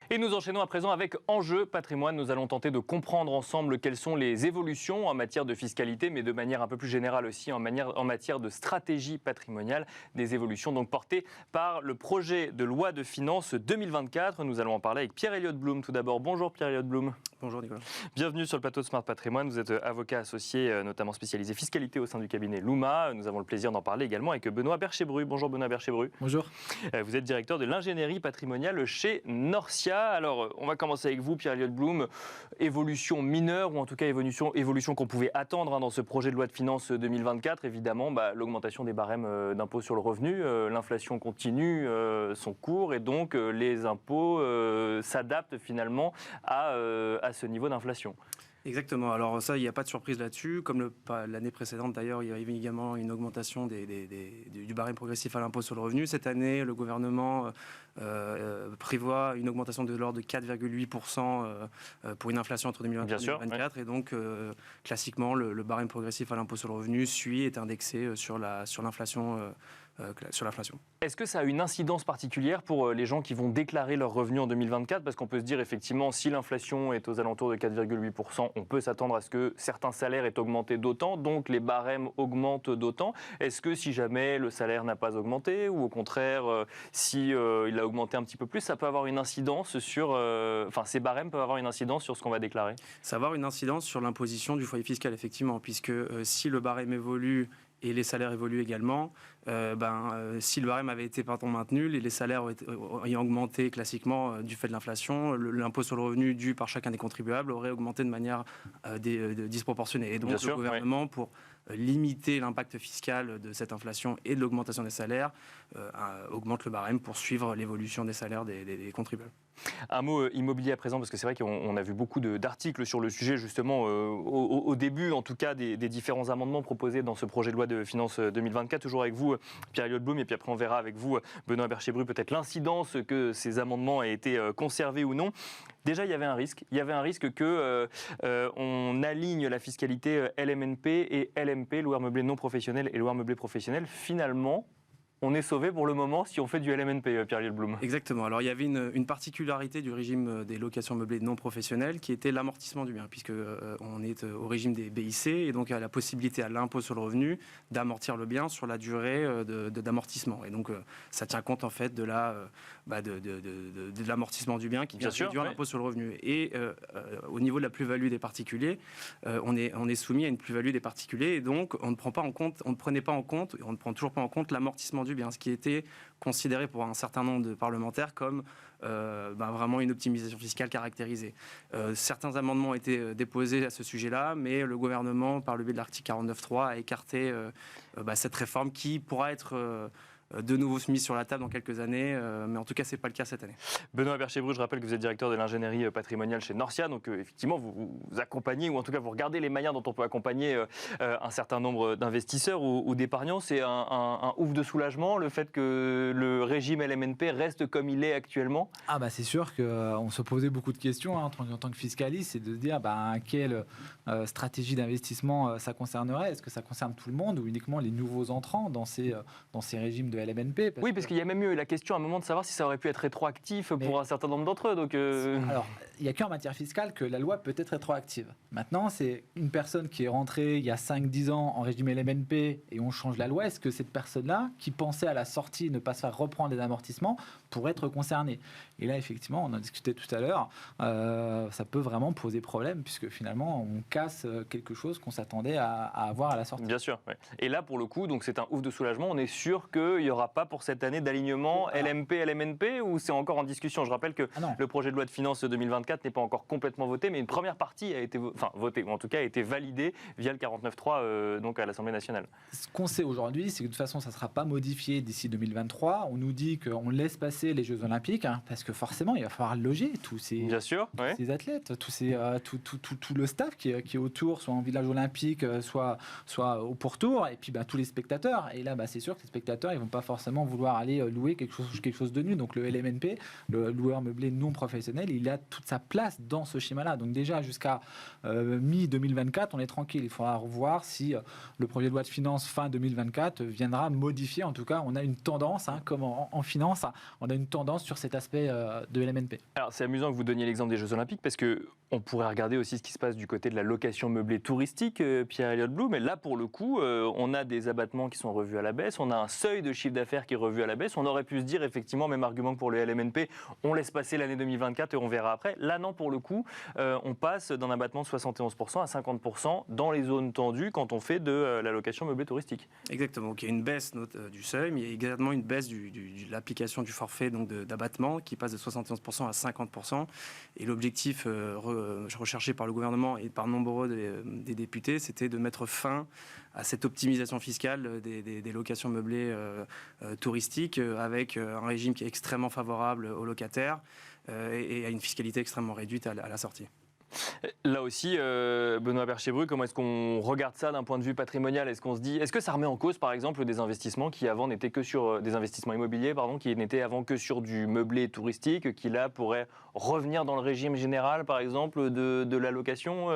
Et nous enchaînons à présent avec Enjeu Patrimoine. Nous allons tenter de comprendre ensemble quelles sont les évolutions en matière de fiscalité, mais de manière un peu plus générale aussi en matière de stratégie patrimoniale. Des évolutions donc portées par le projet de loi de finances 2024. Nous allons en parler avec Pierre-Elliott Blum. Tout d'abord, bonjour Pierre-Elliott Blum. Bonjour Nicolas. Bienvenue sur le plateau de Smart Patrimoine. Vous êtes avocat associé, notamment spécialisé fiscalité au sein du cabinet Luma. Nous avons le plaisir d'en parler également avec Benoît Berchébru. Bonjour Benoît Berchébru. Bonjour. Vous êtes directeur de l'ingénierie patrimoniale chez Norcia. Alors, on va commencer avec vous, Pierre-Elliott Blum. Évolution mineure, ou en tout cas évolution qu'on pouvait attendre dans ce projet de loi de finances 2024. Évidemment, l'augmentation des barèmes d'impôt sur le revenu. L'inflation continue son cours et donc les impôts s'adaptent finalement à ce niveau d'inflation. Exactement. Alors ça, il n'y a pas de surprise là-dessus. Comme l'année précédente, d'ailleurs, il y avait également une augmentation du barème progressif à l'impôt sur le revenu. Cette année, le gouvernement prévoit une augmentation de l'ordre de 4,8% pour une inflation entre 2023 et 2024. Oui. Et donc, classiquement, le barème progressif à l'impôt sur le revenu est indexé sur l'inflation. Est-ce que ça a une incidence particulière pour les gens qui vont déclarer leurs revenus en 2024 ? Parce qu'on peut se dire effectivement, si l'inflation est aux alentours de 4,8%, on peut s'attendre à ce que certains salaires aient augmenté d'autant, donc les barèmes augmentent d'autant. Est-ce que si jamais le salaire n'a pas augmenté, ou au contraire, si il a augmenté un petit peu plus, ça peut avoir une incidence sur... ces barèmes peuvent avoir une incidence sur ce qu'on va déclarer ? Ça va avoir une incidence sur l'imposition du foyer fiscal, effectivement, puisque si le barème évolue et les salaires évoluent également, si le barème avait été maintenu, les salaires ayant augmenté classiquement du fait de l'inflation, l'impôt sur le revenu dû par chacun des contribuables aurait augmenté de manière disproportionnée. Et donc le gouvernement, pour limiter l'impact fiscal de cette inflation et de l'augmentation des salaires, augmente le barème pour suivre l'évolution des salaires des contribuables. Un mot immobilier à présent, parce que c'est vrai qu'on a vu beaucoup d'articles sur le sujet, justement, au début, en tout cas, des différents amendements proposés dans ce projet de loi de finances 2024. Toujours avec vous, Pierre-Elliott Blum, et puis après on verra avec vous, Benoît Berchébru, peut-être l'incidence que ces amendements aient été conservés ou non. Déjà, il y avait un risque. Il y avait un risque qu'on aligne la fiscalité LMNP et LMP, loueur meublé non professionnel et loueur meublé professionnel. Finalement, on est sauvé pour le moment si on fait du LMNP, Pierre-Elliott Blum. Exactement. Alors, il y avait une particularité du régime des locations meublées non professionnelles qui était l'amortissement du bien, puisque on est au régime des BIC et donc à la possibilité à l'impôt sur le revenu d'amortir le bien sur la durée d'amortissement. Et donc, ça tient compte en fait de l'amortissement du bien qui vient réduire l'impôt sur le revenu. Et au niveau de la plus-value des particuliers, on est soumis à une plus-value des particuliers et donc on ne prend toujours pas en compte l'amortissement du bien, ce qui était considéré pour un certain nombre de parlementaires comme vraiment une optimisation fiscale caractérisée. Certains amendements ont été déposés à ce sujet-là, mais le gouvernement, par le biais de l'article 49.3, a écarté cette réforme qui pourra être de nouveau mise sur la table dans quelques années, mais en tout cas, ce n'est pas le cas cette année. Benoît Berchébru, je rappelle que vous êtes directeur de l'ingénierie patrimoniale chez Norcia, donc effectivement, vous accompagnez, ou en tout cas, vous regardez les manières dont on peut accompagner un certain nombre d'investisseurs ou d'épargnants. C'est un ouf de soulagement, le fait que le régime LMNP reste comme il est actuellement ? C'est sûr qu'on se posait beaucoup de questions en tant que fiscaliste, c'est de se dire quelle stratégie d'investissement ça concernerait. Est-ce que ça concerne tout le monde ou uniquement les nouveaux entrants dans ces régimes de LMNP? Parce qu'il y a même eu la question à un moment de savoir si ça aurait pu être rétroactif pour un certain nombre d'entre eux. Donc Alors, il n'y a qu'en matière fiscale que la loi peut être rétroactive. Maintenant, c'est une personne qui est rentrée il y a 5-10 ans en régime LMNP et on change la loi. Est-ce que cette personne-là, qui pensait à la sortie ne pas se faire reprendre les amortissements, pourrait être concernée? Et là, effectivement, on en discutait tout à l'heure, ça peut vraiment poser problème puisque finalement, on casse quelque chose qu'on s'attendait à avoir à la sortie. Bien sûr. Ouais. Et là, pour le coup, donc c'est un ouf de soulagement. On est sûr qu'il n'y aura pas pour cette année d'alignement LMP, LMNP, ou c'est encore en discussion? Je rappelle que le projet de loi de finances 2024 n'est pas encore complètement voté, mais une première partie a été votée, ou en tout cas a été validée via le 49.3 donc à l'Assemblée nationale. Ce qu'on sait aujourd'hui, c'est que de toute façon, ça ne sera pas modifié d'ici 2023. On nous dit qu'on laisse passer les Jeux Olympiques, parce que forcément, il va falloir loger tous ces athlètes, tout le staff qui est autour, soit en village olympique, soit au pourtour, et puis tous les spectateurs. Et là, c'est sûr que les spectateurs, ils vont pas forcément vouloir aller louer quelque chose de nu. Donc le LMNP, le loueur meublé non professionnel, il a toute sa sa place dans ce schéma-là. Donc déjà, jusqu'à mi-2024, on est tranquille. Il faudra revoir si le projet de loi de finances fin 2024 viendra modifier. En tout cas, on a une tendance, comme en finance, on a une tendance sur cet aspect de LMNP. Alors c'est amusant que vous donniez l'exemple des Jeux Olympiques parce qu'on pourrait regarder aussi ce qui se passe du côté de la location meublée touristique, Pierre-Elliott Blum. Mais là, pour le coup, on a des abattements qui sont revus à la baisse, on a un seuil de chiffre d'affaires qui est revu à la baisse. On aurait pu se dire, effectivement, même argument que pour le LMNP, on laisse passer l'année 2024 et on verra après. Là, non, pour le coup, on passe d'un abattement de 71% à 50% dans les zones tendues quand on fait de la location meublée touristique. Exactement. Donc, il y a une baisse du seuil, mais il y a également une baisse de l'application du forfait d'abattement qui passe de 71% à 50%. Et l'objectif recherché par le gouvernement et par nombreux des députés, c'était de mettre fin à cette optimisation fiscale des locations meublées touristiques avec un régime qui est extrêmement favorable aux locataires et à une fiscalité extrêmement réduite à la sortie. Là aussi, Benoît Bercher-Bru, comment est-ce qu'on regarde ça d'un point de vue patrimonial ? Est-ce qu'on se dit, est-ce que ça remet en cause, par exemple, des investissements qui avant n'étaient que sur des investissements immobiliers, qui n'étaient avant que sur du meublé touristique, qui là pourraient revenir dans le régime général, par exemple, de la location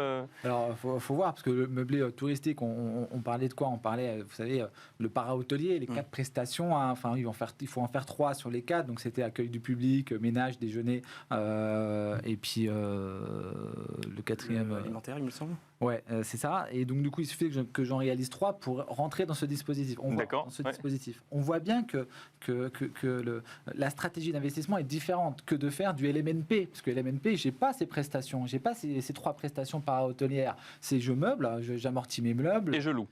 Alors, faut voir, parce que le meublé touristique, on parlait de quoi ? On parlait, vous savez, le para-hôtelier, les 4 prestations, il faut en faire 3 sur les 4, donc c'était accueil du public, ménage, déjeuner, et puis le 4e... alimentaire, il me semble. Ouais, c'est ça. Et donc, du coup, il suffit que j'en réalise 3 pour rentrer dans ce dispositif. Dispositif. On voit bien que la stratégie d'investissement est différente que de faire du LMNP. Parce que LMNP, je n'ai pas ces prestations. Je n'ai pas ces 3 prestations para-hôtelières. C'est je meuble, j'amortis mes meubles. Et je loue.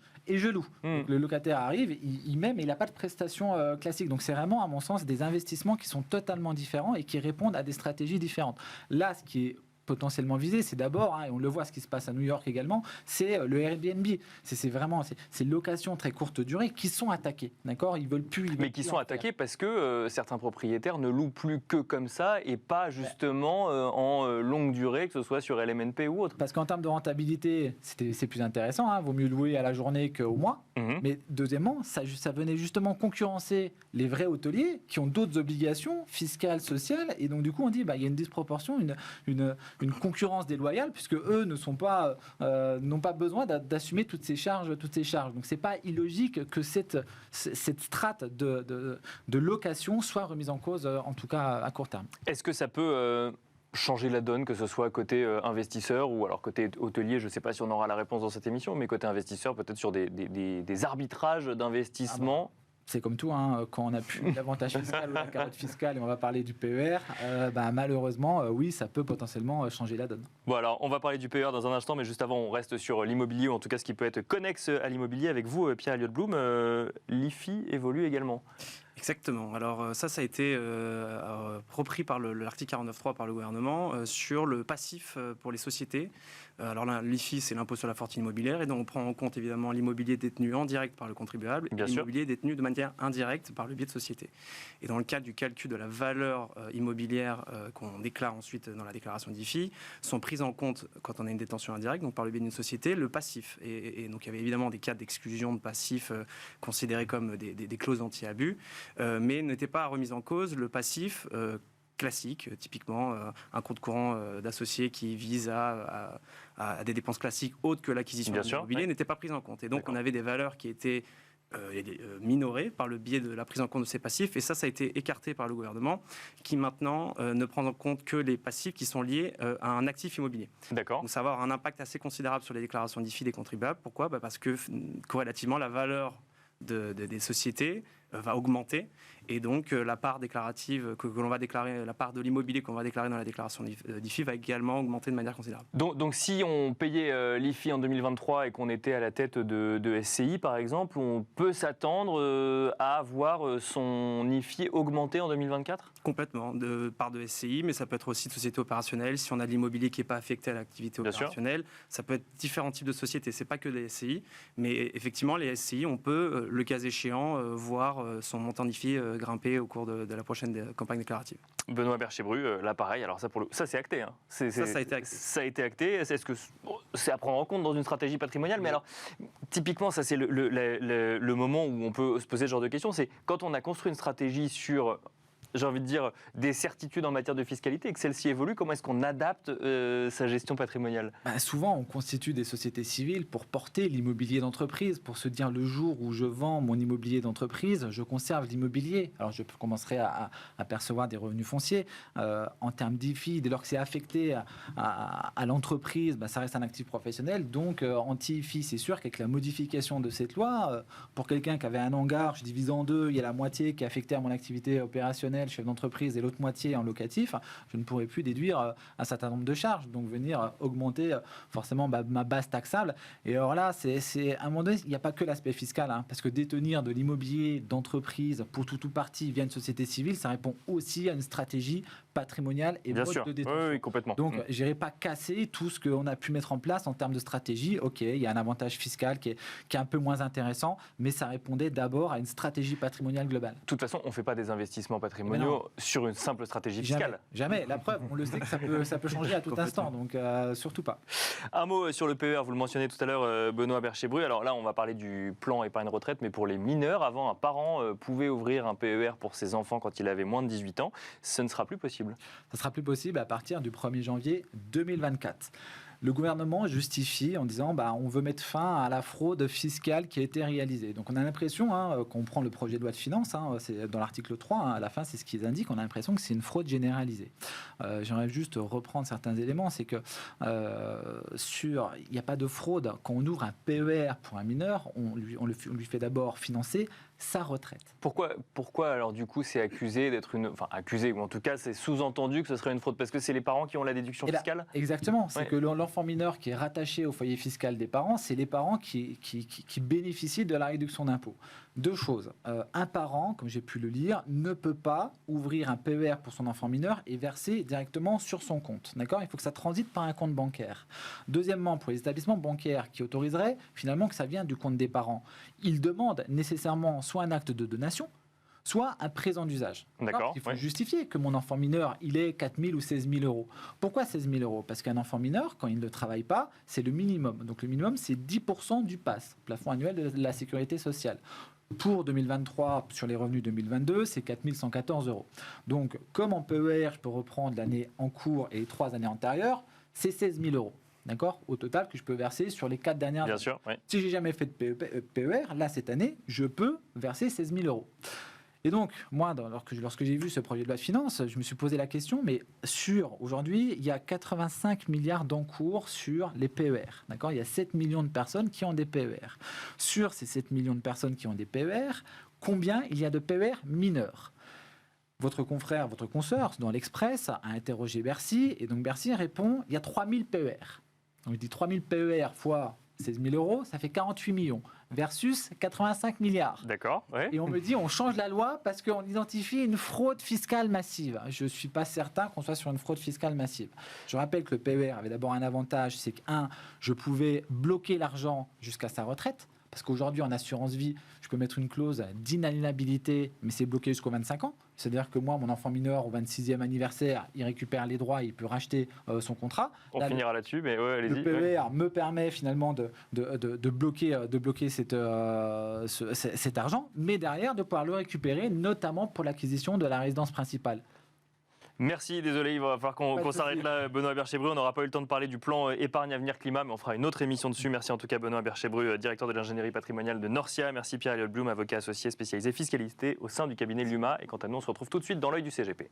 Donc, le locataire arrive, il n'a pas de prestations classiques. Donc, c'est vraiment, à mon sens, des investissements qui sont totalement différents et qui répondent à des stratégies différentes. Là, ce qui est potentiellement visé, c'est d'abord, et on le voit ce qui se passe à New York également, c'est le Airbnb. C'est vraiment ces locations très courte durée qui sont attaquées, d'accord ? Ils veulent plus. Mais qui sont attaquées parce que certains propriétaires ne louent plus que comme ça et pas justement en longue durée, que ce soit sur LMNP ou autre. Parce qu'en termes de rentabilité, c'est plus intéressant. Vaut mieux louer à la journée qu'au mois. Mais deuxièmement, ça venait justement concurrencer les vrais hôteliers qui ont d'autres obligations fiscales, sociales, et donc du coup on dit il y a une disproportion, une concurrence déloyale, puisque eux n'ont pas besoin d'assumer toutes ces charges. Donc c'est pas illogique que cette strate de location soit remise en cause, en tout cas à court terme. Est-ce que ça peut changer la donne, que ce soit côté investisseur ou alors côté hôtelier? Je ne sais pas si on aura la réponse dans cette émission, mais côté investisseur, peut-être sur des arbitrages d'investissement. C'est comme tout, quand on n'a plus l'avantage fiscal ou la carotte fiscale et on va parler du PER, malheureusement, oui, ça peut potentiellement changer la donne. Bon, alors, on va parler du PER dans un instant, mais juste avant, on reste sur l'immobilier, ou en tout cas ce qui peut être connexe à l'immobilier. Avec vous, Pierre-Elliott Blum, l'IFI évolue également. Exactement. Alors ça a été repris par l'article 49.3 par le gouvernement sur le passif pour les sociétés. Alors là, l'IFI, c'est l'impôt sur la fortune immobilière, et donc on prend en compte évidemment l'immobilier détenu en direct par le contribuable et l'immobilier détenu de manière indirecte par le biais de sociétés. Et dans le cadre du calcul de la valeur immobilière qu'on déclare ensuite dans la déclaration d'IFI, sont prises en compte, quand on a une détention indirecte, donc par le biais d'une société, le passif. Et donc il y avait évidemment des cas d'exclusion de passifs considérés comme des clauses anti-abus, mais n'était pas remise en cause le passif classique, typiquement un compte courant d'associé qui vise à des dépenses classiques autres que l'acquisition de l'immobilier, n'était pas prise en compte. Et donc on avait des valeurs qui étaient minorées par le biais de la prise en compte de ces passifs, et ça a été écarté par le gouvernement, qui maintenant ne prend en compte que les passifs qui sont liés à un actif immobilier. D'accord. Donc ça va avoir un impact assez considérable sur les déclarations d'IFI des contribuables. Pourquoi ? Parce que corrélativement, la valeur des sociétés va augmenter, et donc la part déclarative que l'on va déclarer, la part de l'immobilier qu'on va déclarer dans la déclaration d'IFI va également augmenter de manière considérable. Donc si on payait l'IFI en 2023 et qu'on était à la tête de SCI par exemple, on peut s'attendre à voir son IFI augmenter en 2024 ? Complètement, de part de SCI, mais ça peut être aussi de société opérationnelle. Si on a de l'immobilier qui n'est pas affecté à l'activité opérationnelle, ça peut être différents types de sociétés. C'est pas que les SCI, mais effectivement les SCI, on peut, le cas échéant, voir son montant d'IFI grimper au cours de la prochaine campagne déclarative. Benoît Bercher-Bru, là pareil, alors ça c'est acté. Hein. Ça a été acté. Ça a été acté. Est-ce que c'est à prendre en compte dans une stratégie patrimoniale ? Mais alors, typiquement, ça c'est le moment où on peut se poser ce genre de questions. C'est quand on a construit une stratégie sur j'ai envie de dire, des certitudes en matière de fiscalité et que celle-ci évolue, comment est-ce qu'on adapte sa gestion patrimoniale? Souvent, on constitue des sociétés civiles pour porter l'immobilier d'entreprise, pour se dire le jour où je vends mon immobilier d'entreprise, je conserve l'immobilier. Alors, je commencerai à percevoir des revenus fonciers. En termes d'IFI, dès lors que c'est affecté à l'entreprise, ça reste un actif professionnel. Donc, anti-IFI, c'est sûr qu'avec la modification de cette loi, pour quelqu'un qui avait un hangar, je divise en deux, il y a la moitié qui est affectée à mon activité opérationnelle, chef d'entreprise, et l'autre moitié en locatif, je ne pourrais plus déduire un certain nombre de charges, donc venir augmenter forcément ma base taxable. Et alors là, c'est à un moment donné, il n'y a pas que l'aspect fiscal, parce que détenir de l'immobilier d'entreprise pour tout ou partie via une société civile, ça répond aussi à une stratégie patrimoniale et Bien mode sûr. de détention. Oui, complètement. Donc, je n'irai pas casser tout ce qu'on a pu mettre en place en termes de stratégie. OK, il y a un avantage fiscal qui est un peu moins intéressant, mais ça répondait d'abord à une stratégie patrimoniale globale. De toute façon, on ne fait pas des investissements patrimoniaux sur une simple stratégie fiscale. Jamais. La preuve, on le sait que ça peut changer à tout instant, donc surtout pas. Un mot sur le PER, vous le mentionnez tout à l'heure, Benoît Bercher-Bru. Alors là, on va parler du plan épargne retraite, mais pour les mineurs, avant, un parent pouvait ouvrir un PER pour ses enfants quand il avait moins de 18 ans. Ce ne sera plus possible. Ça sera plus possible à partir du 1er janvier 2024. Le gouvernement justifie en disant on veut mettre fin à la fraude fiscale qui a été réalisée. Donc on a l'impression qu'on prend le projet de loi de finances, c'est dans l'article 3, à la fin c'est ce qu'ils indiquent, on a l'impression que c'est une fraude généralisée. J'aimerais juste reprendre certains éléments, c'est que il n'y a pas de fraude. Quand on ouvre un PER pour un mineur, on lui fait d'abord financer sa retraite. Pourquoi alors du coup c'est accusé d'être accusé, ou en tout cas c'est sous-entendu que ce serait une fraude, parce que c'est les parents qui ont la déduction fiscale? Exactement, c'est que l'enfant mineur qui est rattaché au foyer fiscal des parents, c'est les parents qui bénéficient de la réduction d'impôt. Deux choses, un parent, comme j'ai pu le lire, ne peut pas ouvrir un PER pour son enfant mineur et verser directement sur son compte. D'accord ? Il faut que ça transite par un compte bancaire. Deuxièmement, pour les établissements bancaires qui autoriseraient finalement que ça vienne du compte des parents, ils demandent nécessairement soit un acte de donation, soit un présent d'usage. D'accord. Il faut justifier que mon enfant mineur, il est 4 000 ou 16 000 euros. Pourquoi 16 000 euros ? Parce qu'un enfant mineur, quand il ne travaille pas, c'est le minimum. Donc le minimum, c'est 10% du PAS, plafond annuel de la sécurité sociale. Pour 2023, sur les revenus 2022, c'est 4 114 euros. Donc, comme en PER, je peux reprendre l'année en cours et les 3 années antérieures, c'est 16 000 euros. D'accord ? Au total, que je peux verser sur les 4 dernières années. Bien sûr, oui. Si j'ai jamais fait de PER, là, cette année, je peux verser 16 000 euros. Et donc, moi, lorsque j'ai vu ce projet de loi de finances, je me suis posé la question, mais aujourd'hui, il y a 85 milliards d'encours sur les PER. D'accord ? Il y a 7 millions de personnes qui ont des PER. Sur ces 7 millions de personnes qui ont des PER, combien il y a de PER mineurs ? Votre confrère, votre consoeur, dans l'Express, a interrogé Bercy, et donc Bercy répond, il y a 3 000 PER. Donc je dis 3 000 PER fois 16 000 euros, ça fait 48 millions, versus 85 milliards. D'accord, ouais. Et on me dit, on change la loi parce qu'on identifie une fraude fiscale massive. Je ne suis pas certain qu'on soit sur une fraude fiscale massive. Je rappelle que le PER avait d'abord un avantage, c'est que, je pouvais bloquer l'argent jusqu'à sa retraite. Parce qu'aujourd'hui, en assurance vie, je peux mettre une clause d'inaliénabilité, mais c'est bloqué jusqu'aux 25 ans. C'est-à-dire que moi, mon enfant mineur, au 26e anniversaire, il récupère les droits, il peut racheter son contrat. On finira là-dessus, mais ouais, allez-y. Le PER me permet finalement de bloquer cet argent, mais derrière de pouvoir le récupérer, notamment pour l'acquisition de la résidence principale. Merci, désolé, il va falloir qu'on s'arrête là, Benoît Bercher-Bru. On n'aura pas eu le temps de parler du plan épargne avenir climat, mais on fera une autre émission dessus. Merci en tout cas Benoît Bercher-Bru, directeur de l'ingénierie patrimoniale de Norcia. Merci Pierre-Elliott Blum, avocat associé spécialisé fiscalité au sein du cabinet Luma. Et quant à nous, on se retrouve tout de suite dans l'œil du CGP.